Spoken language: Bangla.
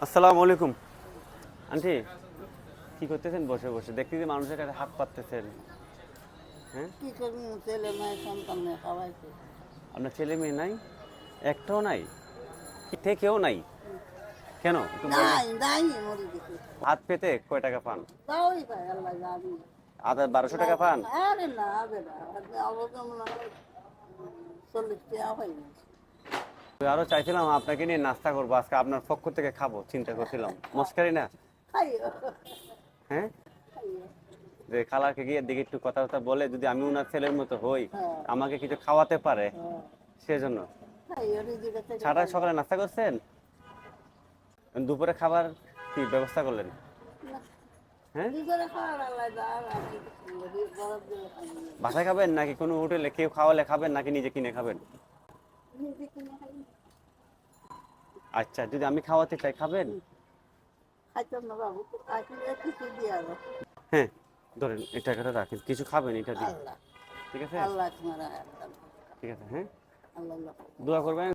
আসসালামু আলাইকুম আন্টি, কি করতেছেন? বসে বসে দেখতে যে মানুষের কাছে হাত পাততেছেন। হ্যাঁ, কি করবো, ছেলে মেয়ে সন্তান নিয়ে খাওয়াইছে। আপনার ছেলে মেয়ে নাই? একটাও নাই? থেকেও নাই? কেন একটু বলবেন? নাই নাই মরে গেছে। হাত পেতে কয় টাকা পান? তাওই ভাই আল্লাহ জানি। আদার 1200 টাকা পান? আরে না হবে না, অবশ্য মনে হয় 40 টাকা হয়নি। তো আরো চাইছিলাম আপনাকে নিয়ে নাস্তা করবো, আজকে আপনার পক্ষ থেকে খাবো চিন্তা করছিলাম। মস্কারি না? খাইও হ্যাঁ, খাইও। যে খালাকে গিয়ে দেখি একটু কথা কথা বলে যদি আমি ওনার ছেলের মতো হই, হ্যাঁ আমাকে কিছু খাওয়াতে পারে, হ্যাঁ সেজন্য। খাইও, নিজের থেকে ছাড়া খাইও। সকালে নাস্তা করছেন? দুপুরে খাবার কি ব্যবস্থা করলেন? না, হ্যাঁ, নিজেরা খাওয়ার আল্লাহ জান, আমি কিছু বলি, বরফ দিলে খাইনি। বাসায় খাবেন নাকি কোনো হোটেলে কেউ খাওয়ালে খাবেন নাকি নিজে কিনে খাবেন? নিজে কিনে খাই। আচ্ছা, যদি আমি খাওয়াতে চাই খাবেন? খাইতাম না বাবু, আসলে কিছু দিয়ে আলো। হ্যাঁ, ধরেন এই টাকাটা রাখেন, কিছু খাবেন এটা দিন। আল্লাহ ঠিক আছে, আল্লাহ তোমার আল্লাহ ঠিক আছে। হ্যাঁ, আল্লাহ দোয়া করবেন।